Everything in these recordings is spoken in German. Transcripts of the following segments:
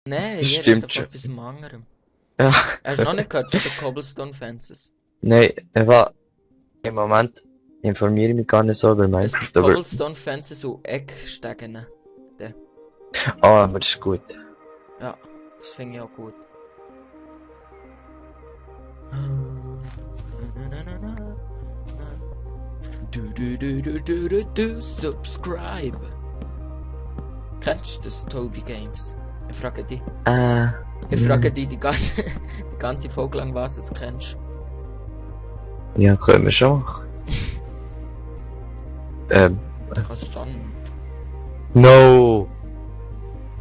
Nein, Das jeder stimmt hat schon. doch etwas anderem. Ja. Hast du noch nicht gehört von den Cobblestone Fences? Nein, Eva, im Moment informiere ich mich gar nicht so über Es Minecraft, gibt aber... Cobblestone Fences und Eckstegen. Ah, aber das ist gut. Ja, das finde ich auch gut. Subscribe. Kennst du das Toby Games? Ich frage dich. Ich frage dich die ganze Folge lang, was du es kennst. Ja, können wir schon machen. Oder kannst du schon? No!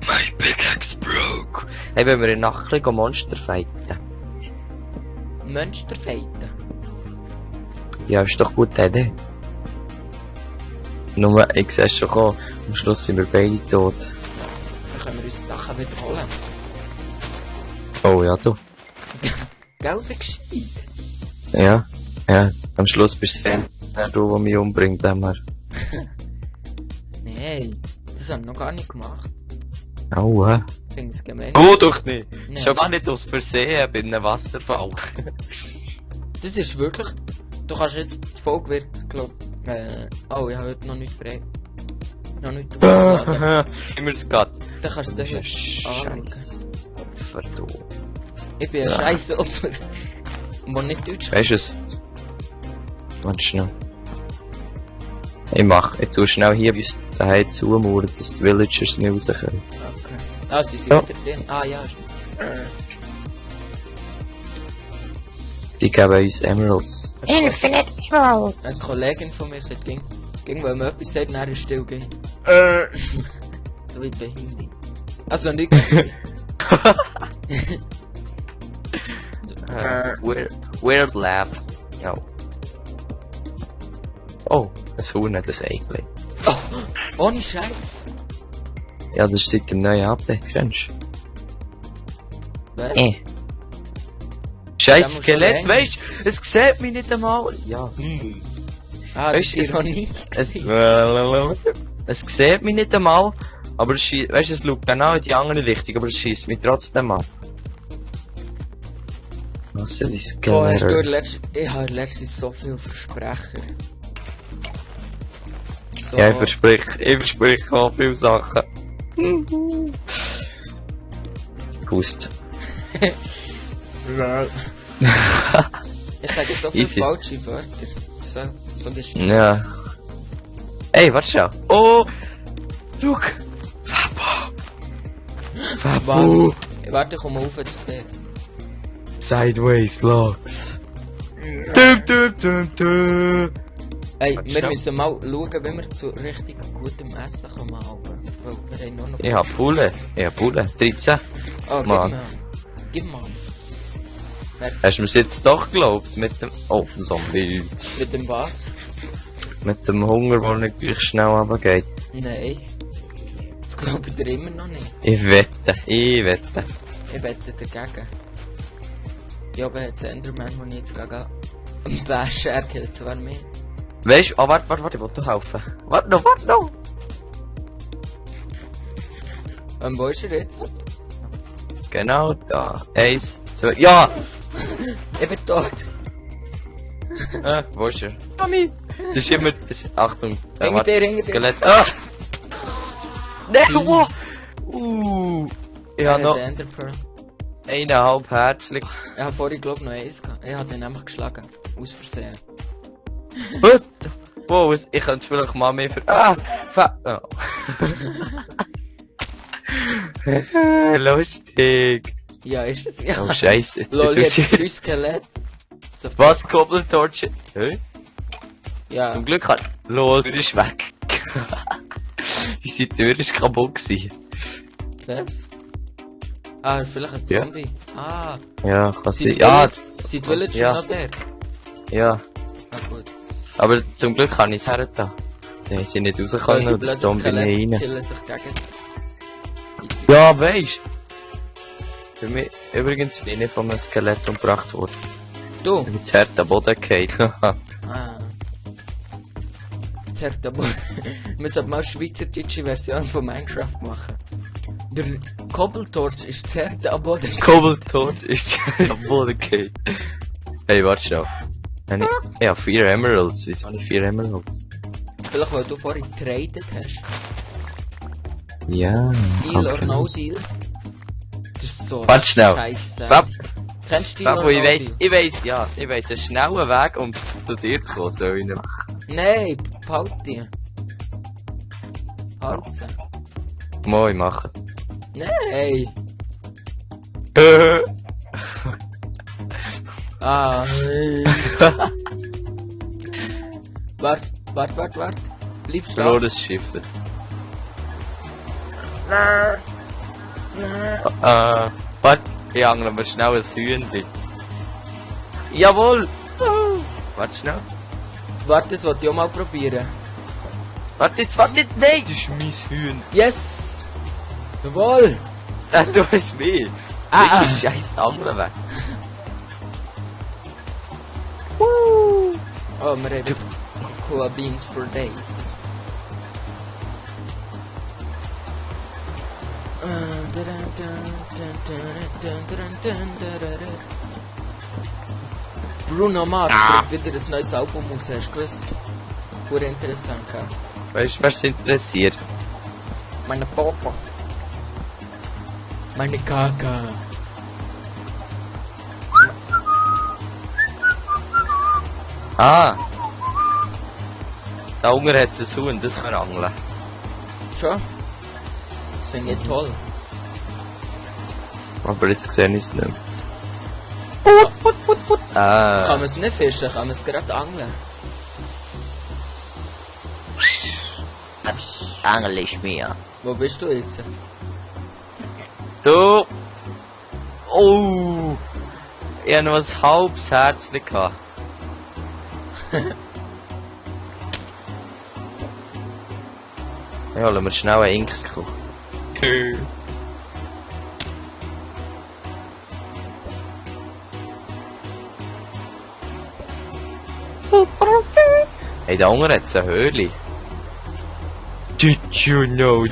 My pickaxe broke! Hey, wenn wir in Nacht ein bisschen Monster fighten. Monster fighten. Ja, ist doch gut, Idee. Nur, ich sehe schon kommen. Am Schluss sind wir beide tot. Dann können wir uns Sachen wiederholen. Oh ja, du. Gell, wie gescheit? Ja. Ja, am Schluss bist du du, der mich umbringt, immer. Nein, das haben wir noch gar nicht gemacht. Oh, Ich finde es gemein. Oh, doch nicht! Nein. Schon gar nicht aus Versehen bei einem Wasserfall. Das ist wirklich... Du kannst jetzt... Die Folge wird, glaub... oh, ich habe heute noch nicht frei. Noch nicht aufgeladen. Immer es geht. Dann kannst du das heute anschauen. Scheiß Opfer, du. Ich bin ein Ja. scheiß Opfer. Der nicht Deutsch kann. Weißt du es? Warte schnell. Ich tue schnell hier bei uns daheim zumauern, dass die Villagers nicht raus können. Okay. Ah, sie sind Ja. wieder drin. Ah, ja, stimmt. Die geben uns Emeralds. Infinite Emeralds. Eine Kollegin von mir sagt, ging, wenn man etwas sagt, dann ist still, ging. So wie behindert. Also nicht. Weird Lab. Ja. Oh, ein Huhn hat ein Ei gelegt. Oh, ohne Scheiß. Ja, das ist seit dem neuen Update, kennst du? Weißt Scheiß Da musst du Skelett, rein. weißt du? Es sieht mich nicht einmal. Ja. Ah, das Weißt ist du, Ironie. Es sieht mich nicht einmal, aber es weißt du, es schaut genau in die andere Richtung, aber es schießt mich trotzdem an. Was ist Boah, hast du Skelett? ich habe letztens so viel Versprecher. So, Ja, ich versprich auch viele Sachen. Hust. Ich sage so viele Easy. falsche Wörter. So gestimmt. Ja. Ey, warte schon. Oh! Schau! Fabo! Fabo! Was? Warte, komm auf zu dir. Sideways Logs. Dum. Ey, Warte, wir schnell. müssen mal schauen, wie wir zu richtig gutem Essen kommen. Weil wir haben nur noch... Ich hab Pulle. 13. Oh, gib Mann. mal. Gib mal. Hast du mir's jetzt doch geglaubt? Mit dem... Oh, Zombie. Mit dem was? Mit dem Hunger, der nicht gleich schnell runtergeht. Nein. Das glaube ich dir immer noch nicht. Ich wette. Ich wette dagegen. Ja, aber jetzt Enderman, den ich jetzt gegen einen Bärscher killt, zwar mehr. Weißt du, oh, warte, ich will dir helfen. Warte noch. Wo ist er jetzt? Genau da. 1, 2, ja! Ich bin tot. Wo ist er? Mami! Das ist immer, Achtung. Hinter dir. Skelett. Ah! Nein, wow! Ich hab noch Den Enderpearl. 1,5 Herzlich. Ich hab vorhin glaub noch eins gehabt. Ich hab den einfach geschlagen. Aus Versehen. What? Wow, ich könnte vielleicht mal mehr oh. Lustig. Ja, ist es ja. Oh, Scheiße. Lol, Jetzt jetzt muss 3 ich- Skelett. So, Was? Koppeltorche? Hä? ja. Zum Glück hat... Lol, der ist weg. Unsere Tür ist kaputt gewesen. Was? Ah, vielleicht ein Ja. Zombie. Ah, Ja, kann sein. sind Ja, die Villager ja. noch der? ja. Ah, gut. Aber zum Glück kann ich es her da. Die sind nicht rausgekommen und die Zombie nicht rein. killen sich gegen. Ja, weisst. Für mich, übrigens bin ich von einem Skelett umgebracht worden. Du? Ich bin zu hart am Boden gefallen. Ah. zerrt aber. Man sollte mal eine schweizerdeutsche Version von Minecraft machen. Der Kobbeltorch ist zerrt am Boden. Kobbeltorch ist am Boden gefallen. Hey, warte schon. Ja, 4 Emeralds. Wieso nicht 4 Emeralds? Vielleicht weil du vorhin getradet hast. Ja. Deal or no deal? Das ist so warte schnell. Scheisse. Fab, Kennst du Deal Fab, or ich no weiss, deal? ich weiss, ja. Ich weiss, einen schnellen Weg, um zu dir zu kommen, soll ich nicht machen. Nein, halt die. Halt sie. Mo, ich mach es. Nein! Ah. Wart. Bleibst du da? Verlorenes Schiff. Warte, ich angle mir schnell ein Hühnchen. Jawohl! Warte schnell. Warte, das wollte ich auch mal probieren. Warte jetzt, nein, das ist mein Hühn. Yes! Jawohl! Du hast mich. Ah, Ich scheiß andere weg. Oh, wir haben Cocoa Beans for days. Bruno Mars bringt wieder ein neues Album raus, hast du gewusst? Pure interessant, gell? Weißt du, was interessiert? Meine Papa. Meine Kaka. Ah! Da unten hat es ein Huhn, das kann angeln. Schon? Das finde ich toll. Aber jetzt sehe ich es nicht mehr. Kann man es nicht fischen, kann man es gerade angeln. Das Angel ist mir. Wo bist du jetzt? Du! Oh! Ich hab noch ein halbes Herz gehabt. Ja, lassen wir schnell einen Inks kochen. Hey, da unten hat es eine Höhle. Did you know?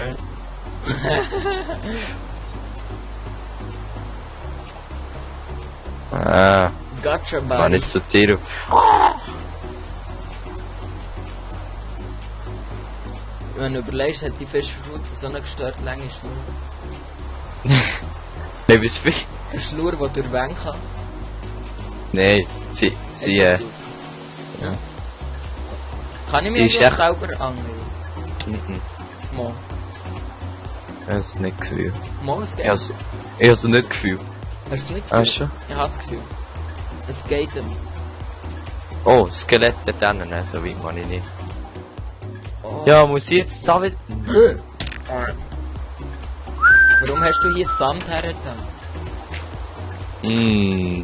Gotcha, war buddy. nicht so tief. Wenn du überlegst, hat die Fischroute so eine gestört lange Schnur. Nein, was viel? Eine Schnur, die durchwängen kann. Nein, sie, Ja. Kann ich Die mir ist das echt- selber angeln? Mo. Ich habe es nicht gefühlt. Mo, es geht. Ich habe es nicht gefühlt. Hast du es nicht Ah, gefühlt? schon? Ich habe das Gefühl. Es geht uns. Oh, Skelette dann, ne? So weit man ich nicht. Oh. Ja, muss ich jetzt da wieder... Warum hast du hier Sand hergetan?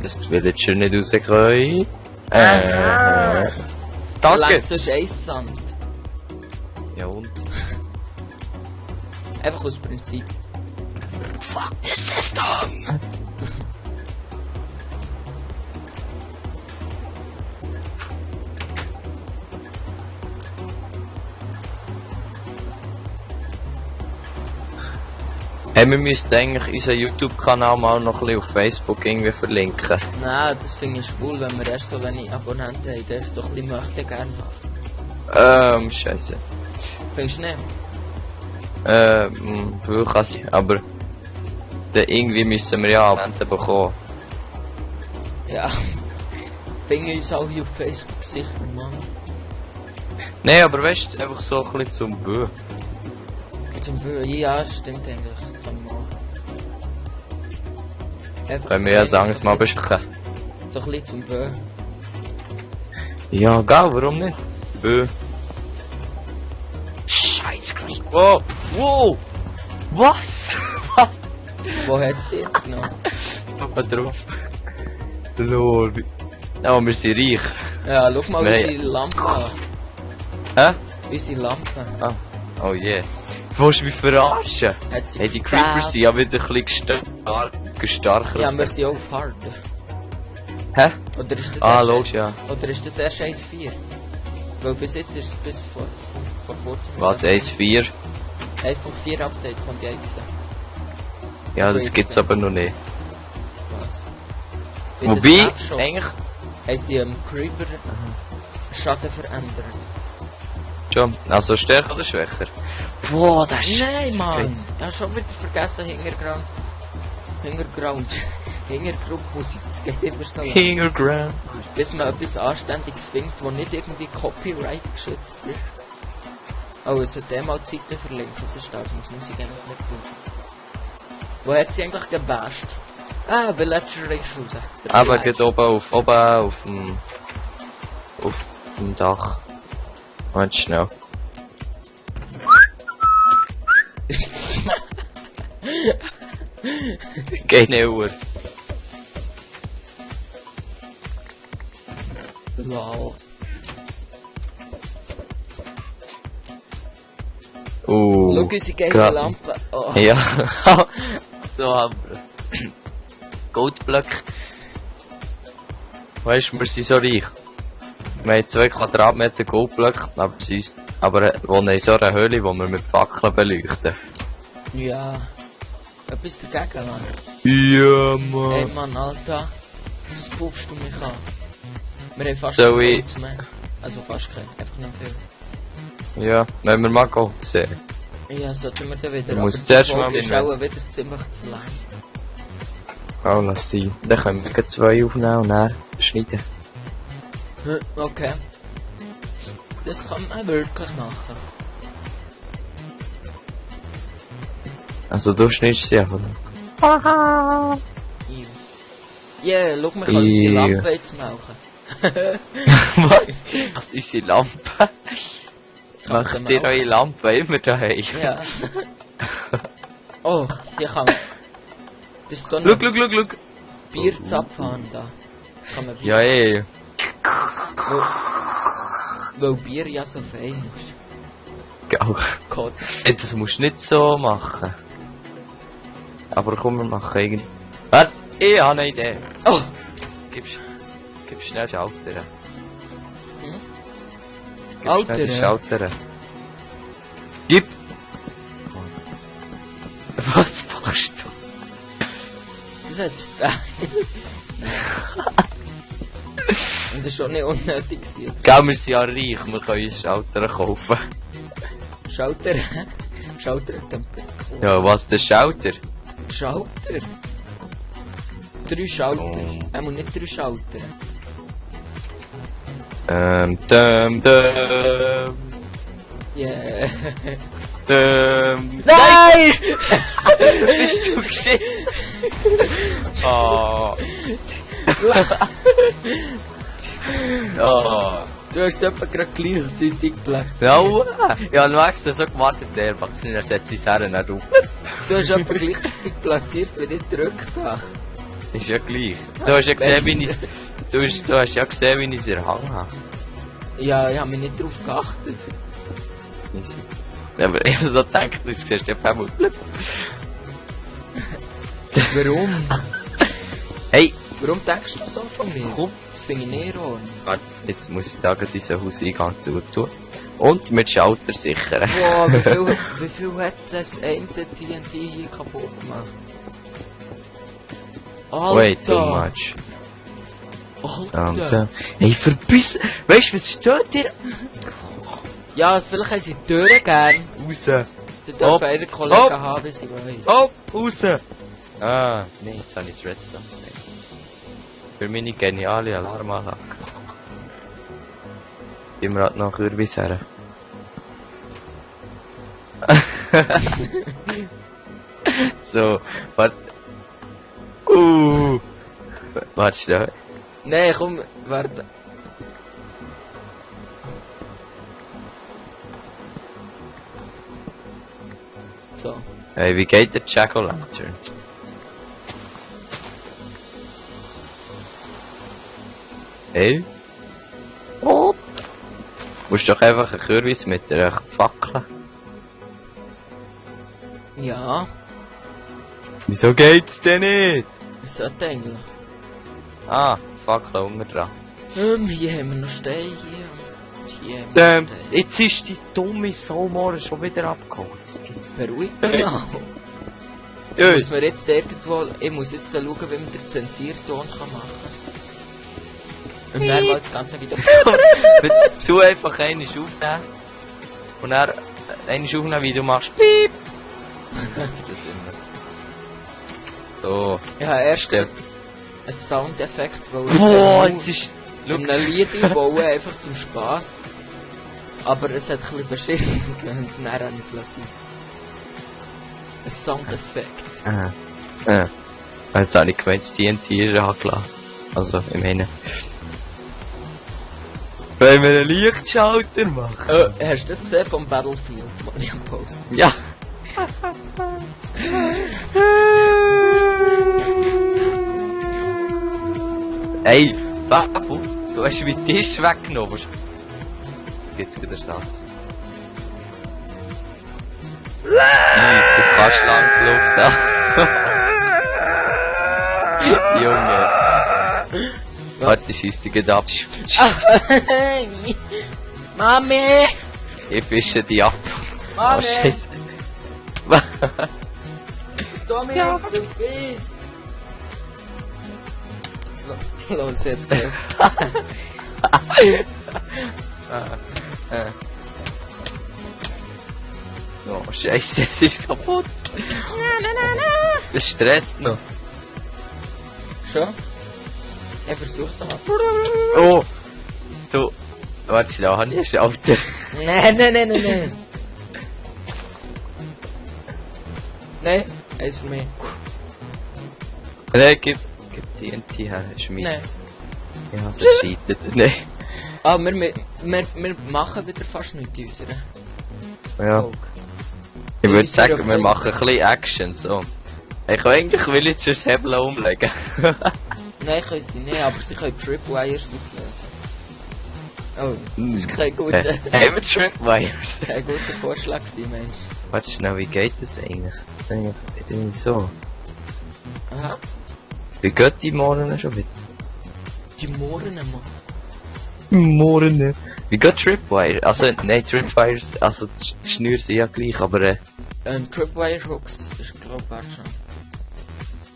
Das Villager nicht rauskommen. Danke! Längst ist Eissand. Ja und? Einfach aus Prinzip. Fuck this system! Hey, wir müssten eigentlich unseren YouTube-Kanal mal noch ein bisschen auf Facebook irgendwie verlinken. Nein, das finde ich schwul, wenn wir erst so wenig Abonnenten haben. Der ist so ein bisschen möchte gerne machen. Scheiße. Findest du nicht? Kann sein, aber dann irgendwie müssen wir ja Abonnenten bekommen. Ja. Finde ich uns auch hier auf Facebook sicher, Mann. Nein, aber weißt du, einfach so ein bisschen zum Bö. Zum Beispiel, ja, stimmt eigentlich. Das kann man machen. Einfach Können wir ja sagen, es mal besprechen. So ein bisschen zum Bö. Ja, geil, warum nicht? Bö. Scheiß Krieg. Wow! Wow! Was? Was? Wo hat sie jetzt genommen? Mal drauf. Lol. Ja, wir sind reich. Ja, schau mal Nee. unsere Lampe an. Hä? Unsere Lampe. Oh yeah. Willst du mich verarschen? Hat sie Hey, die Creepers sind ja wieder ein bisschen gestarker. Ja, wir sind auf Hard. Hä? Oder ist das Ah, erst- logisch, ja. Oder ist das erst 1.4? Weil bis jetzt ist es bis vor kurzem... Was, 1.4? 1.4 Update kommt ja jetzt. Ja, Also das gibt's aber noch nicht. Was? Bei den Wobei, Snapshots eigentlich... haben sie Creeper Schaden verändert. Schon, also stärker oder schwächer? Boah, das ist... Nein, Mann! Ich hab schon wieder vergessen, Hintergrundmusik, das geht immer so lang. Hinterground. Bis man etwas Anständiges findet, das nicht irgendwie Copyright geschützt ist. Oh, es sollte mal die Seite verlinken, sonst darf man die Musik eigentlich nicht brauchen. Wo hat sie eigentlich gebasht? Ah, Villager ist raus. Der Aber Villager. geht oben auf dem Dach. Warte schnell. Geht nicht Uhr. Lol. Schau unsere geile grad- Lampe. Oh. Ja. So haben wir. Goldblöcke. Weißt du, wir sind so reich. Wir haben 2 Quadratmeter Goldblöcke, aber wohnen in so einer Höhle, wo wir mit Fackeln beleuchten. Ja. Etwas dagegen, Mann. Ja, Hey Mann. Mann, Alter. Was puffst du mich an? Wir haben fast Soll kein ich- Holz mehr. Also fast kein, einfach noch viel. Ja, wenn wir mal Gold sehen. Ja, sollten wir dann wieder. Du musst aber die zuerst Folge mal ist mitnehmen. auch wieder ziemlich zu lang. Oh, lass sein. Dann können wir gleich 2 aufnehmen und dann schneiden. Okay. Das kann man wirklich machen. Also du schneidest sie einfach. Ja, schau, wir können unsere Ja. Lampe jetzt machen. Was? Das ist unsere Lampe. Kann man Macht ihr machen. eure Lampe immer daheim? Ja. Oh, hier kann man... Das ist so Schau, ein schau, schau, schau. Bierzapfen da. Kann man Bier... Ja, ey. Weil Bier ja so fein ist. Geil. Gott. Ey, das musst du nicht so machen. Aber komm, wir machen irgendwie... Warte, ich habe eine Idee. Oh! Gib schnell Schalter. Hm? Gib schnell die Schalter. Gib! Was machst du? Das hat's... Und das ist schon nicht unnötig gewesen. Gell, wir sind ja reich, wir können uns Schalter kaufen. Schalter... Schalter... Ja, was, der Schalter? Schalter? 3 Schalter. Oh. Einmal nicht 3 Schalter. Dum. Yeah. Nein! Bist du geschehen? Oh. Oh. Du hast etwa gerade gleichzeitig Platz. Ja, ja, du magst so gewartet, der Erwachsene, er setzt sich her und auf. Du hast etwa gleichzeitig platziert, wenn ich gedrückt habe. Ist ja gleich. Du hast ja gesehen, wie ich du hast ja gesehen, wie ich es erhangen habe. Ja, ich habe mich nicht drauf geachtet. Easy. Ja, aber ich hab so gedacht, du siehst ja vermutlich. Warum? Hey! Warum denkst du so von mir? Komm. Das finde ich nicht ordentlich. Warte, jetzt muss ich da gerade unseren Hauseingang zutun. Und mit Schalter sichern. Boah, wie viel hat das eine TNT hier kaputt gemacht? Alter! Way too much. Alter! Hey, verbiss! Weißt du, was steht dir? Ja, also vielleicht haben sie die Türen gern. Raus! Dann Hopp, dürfen ihre Kollegen hopp. haben, wie sie wollen. Hopp, raus! Ah, nee, jetzt habe ich das Redstone gesehen. Für meine geniale Alarmanlage. Gib mir halt noch Kürbis her. So, warte. Warte schnell. Nee, komm, warte. So. Hey, wie geht der Jack-O-Lantern? Hey? Oh! Musst doch einfach einen Kürbis mit einer Fackel. Ja, Wieso geht's denn nicht? was sollte eigentlich? Ah, die Fackel unten dran. Hier haben wir noch Steine hier und Jetzt ist die dumme Saumore schon wieder abgeholt. Beruhigt mich mal. Ja. Muss man jetzt irgendwo... Ich muss jetzt schauen, wie man den Zensierton kann machen. Und dann mal das ganze wieder... Du einfach einmal aufnehmen. Und dann einmal aufnehmen, wie du machst. Piep! Das immer. So. Ja, erst Stimmt. ein Soundeffekt, weil Boah, jetzt ist... in einem Lied einbauen, einfach zum Spass. Aber es hat ein bisschen beschissen und dann habe ich es lassen. Ein Soundeffekt. Jetzt habe ich gemeint, das TNT ist angelassen. Also, ich meine... Wollen wir einen Lichtschalter machen? Hast du das gesehen vom Battlefield, den ich am Post? Ja! Ey, Babu, du hast meinen Tisch weggenommen. Jetzt wieder Satz. Du kannst lang die Luft an. Junge. Warte, schießt dich gerade ab. Mami! Ich fische die ab. Oh, Mami! Scheiße. Tommy, ja. Du bist! Los, jetzt geht's. Oh, Scheiße, das ist kaputt. Das stresst noch. Schon? Ich versuch's nochmal. Oh! Du. Warte schnell, hab ich einen Schalter? Nein. Nein, eins für mich. Nein, gib TNT her, ist mein. Nein. Ich hab's gescheitert. Nein. Ah, wir machen wieder fast nichts in unserer Ja. Folge. Ich würde sagen, wir machen ein bisschen Action, so. Ich will eigentlich Villagers Hebel umlegen. Nein, können sie nicht, aber sie können Tripwires auflösen. Oh, das ist kein guter, Haben wir Tripwires? kein guter Vorschlag gewesen, Mensch. Warte schnell, wie geht das eigentlich? Eigentlich irgendwie so. Aha, Wie geht die morgen schon wieder? die Mohren, Mann. Morgen. Wie geht Tripwire? Also, nein, Tripwires, also die Schnüre sind ja gleich, aber Tripwire Hooks ist, glaub ich, schon.